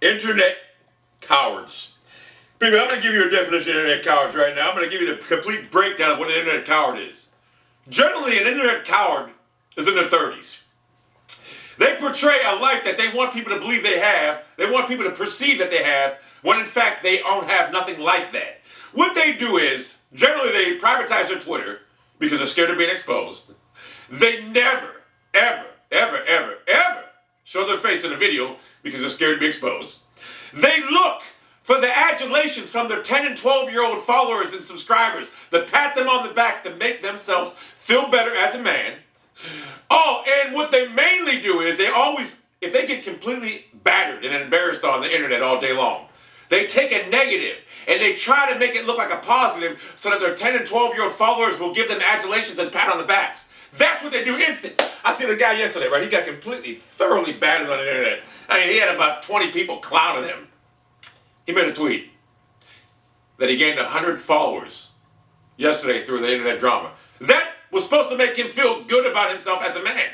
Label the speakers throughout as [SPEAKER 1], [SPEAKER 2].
[SPEAKER 1] Internet cowards. Baby, I'm going to give you a definition of internet cowards right now. I'm going to give you the complete breakdown of what an internet coward is. Generally, an internet coward is in their 30s. They portray a life that they want people to believe they have. They want people to perceive that they have, when in fact they don't have nothing like that. What they do is, generally they privatize their Twitter because they're scared of being exposed. They never, ever, ever, ever, ever show their face in a video because they're scared to be exposed. They look for the adulations from their 10 and 12-year-old followers and subscribers that pat them on the back to make themselves feel better as a man. Oh, and what they mainly do is they always, if they get completely battered and embarrassed on the internet all day long, they take a negative and they try to make it look like a positive so that their 10 and 12-year-old followers will give them adulations and pat on the backs. That's what they do instant. I seen a guy yesterday, right? He got completely, thoroughly battered on the internet. I mean, he had about 20 people clowning him. He made a tweet that he gained 100 followers yesterday through the internet drama. That was supposed to make him feel good about himself as a man.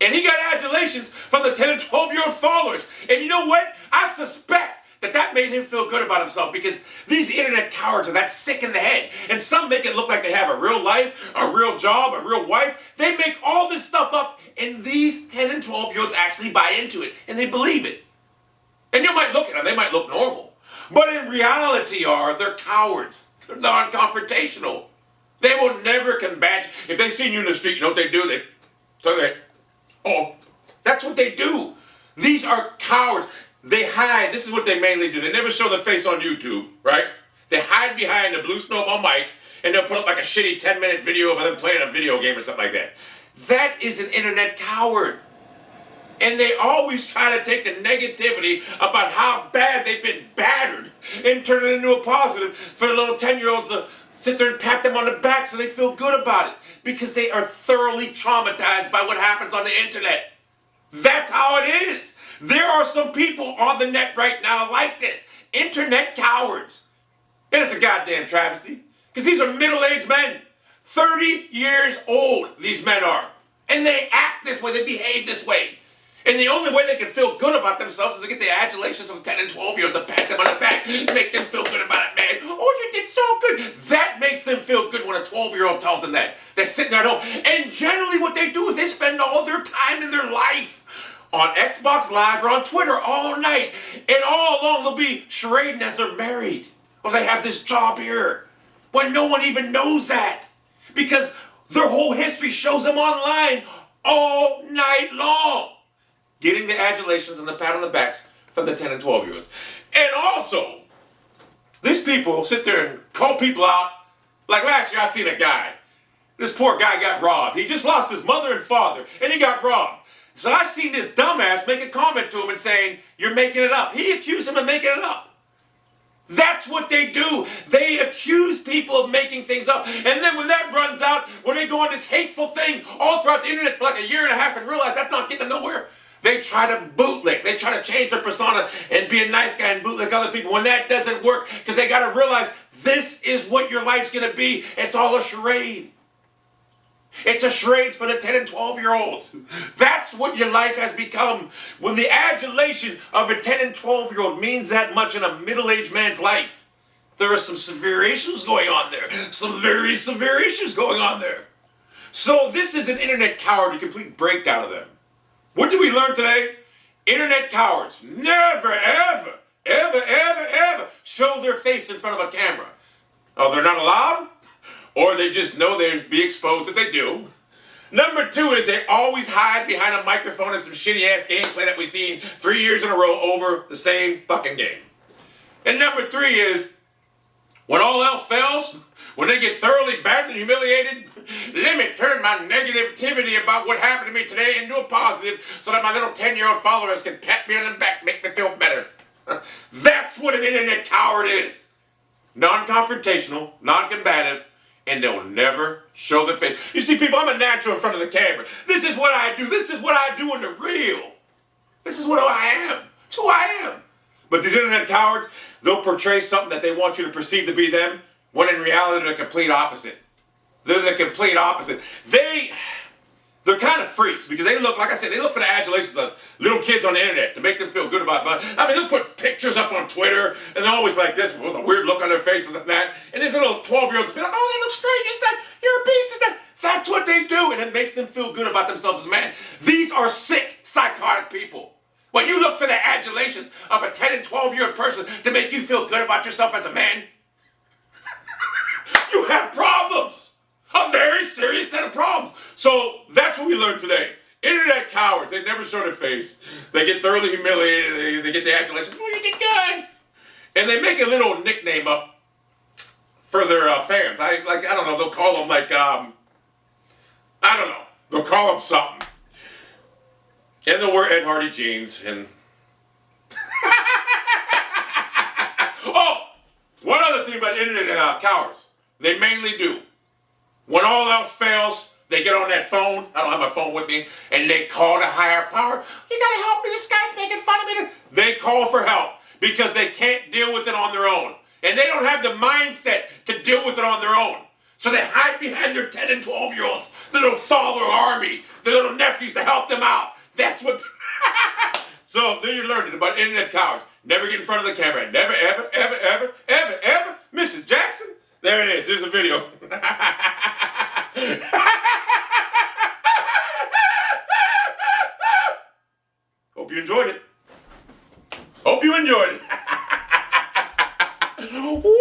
[SPEAKER 1] And he got adulations from the 10 and 12-year-old followers. And you know what? I suspect that made him feel good about himself because these internet cowards are that sick in the head. And some make it look like they have a real life, a real job, a real wife. They make all this stuff up, and these 10 and 12-year-olds actually buy into it, and they believe it. And you might look at them, they might look normal. But in reality they're cowards. They're non-confrontational. They will never combat you. If they see you in the street, you know what they do? They turn their head. Oh, that's what they do. These are cowards. They hide. This is what they mainly do. They never show their face on YouTube, right? They hide behind the Blue Snowball mic, and they'll put up like a shitty 10-minute video of them playing a video game or something like that. That is an internet coward. And they always try to take the negativity about how bad they've been battered and turn it into a positive for the little 10-year-olds to sit there and pat them on the back so they feel good about it because they are thoroughly traumatized by what happens on the internet. That's how it is. There are some people on the net right now like this. Internet cowards. And it's a goddamn travesty. Because these are middle-aged men. 30 years old, these men are. And they act this way. They behave this way. And the only way they can feel good about themselves is to get the adulations of 10 and 12-year-olds and pat them on the back, make them feel good about it, man. Oh, you did so good. That makes them feel good when a 12-year-old tells them that. They're sitting there at home. And generally what they do is they spend all their time in their life on Xbox Live or on Twitter all night. And all along they'll be charading as they're married. Or they have this job here. When no one even knows that. Because their whole history shows them online all night long. Getting the adulations and the pat on the backs from the 10 and 12-year-olds. And also, these people sit there and call people out. Like last year I seen a guy. This poor guy got robbed. He just lost his mother and father, and he got robbed. So I seen this dumbass make a comment to him and saying, "You're making it up." He accused him of making it up. That's what they do. They accuse people of making things up. And then when that runs out, when they go on this hateful thing all throughout the internet for like a year and a half and realize that's not getting them nowhere, they try to bootlick. They try to change their persona and be a nice guy and bootlick other people. When that doesn't work, because they got to realize this is what your life's going to be. It's all a charade. It's a charade for the 10 and 12-year-olds. That's what your life has become. When the adulation of a 10 and 12-year-old means that much in a middle-aged man's life, there are some severe issues going on there. Some very severe issues going on there. So this is an internet coward, a complete breakdown of them. What did we learn today? Internet cowards never, ever, ever, ever, ever show their face in front of a camera. Oh, they're not allowed? Or they just know they'd be exposed if they do. Number 2 is they always hide behind a microphone and some shitty-ass gameplay that we've seen 3 years in a row over the same fucking game. And number 3 is, when all else fails, when they get thoroughly battered and humiliated, let me turn my negativity about what happened to me today into a positive so that my little 10-year-old followers can pat me on the back, make me feel better. That's what an internet coward is. Non-confrontational, non-combative, and they'll never show their face. You see, people, I'm a natural in front of the camera. This is what I do. This is what I do in the real. This is what I am. It's who I am. But these internet cowards, they'll portray something that they want you to perceive to be them, when in reality they're the complete opposite. They're the complete opposite. they're kind of freaks because they look, like I said, they look for the adulations of little kids on the internet to make them feel good about money. I mean, they'll put pictures up on Twitter and they're always like this with a weird look on their face and this and that. And these little 12-year-olds be like, oh, they look straight, it's that, you're a beast, it's that. That's what they do, and it makes them feel good about themselves as a man. These are sick, psychotic people. When you look for the adulations of a 10 and 12-year-old person to make you feel good about yourself as a man, you have problems. A very serious set of problems. So that's what we learned today. Internet cowards, they never show their face. They get thoroughly humiliated. They get the adulation. Oh, you did good. And they make a little nickname up for their fans. I don't know. They'll call them like, I don't know. They'll call them something. And they'll wear Ed Hardy jeans. And oh, one other thing about internet cowards. They mainly do. When all else fails, they get on that phone. I don't have my phone with me. And they call the higher power. You gotta help me. This guy's making fun of me. They call for help because they can't deal with it on their own. And they don't have the mindset to deal with it on their own. So they hide behind their 10 and 12-year-olds, the little father army, their little nephews to help them out. That's what... So there you learned it about internet cowards. Never get in front of the camera. Never, ever, ever, ever, ever, ever. Mrs. Jackson. There it is. Here's a video. Hope you enjoyed it. Hope you enjoyed it. Woo!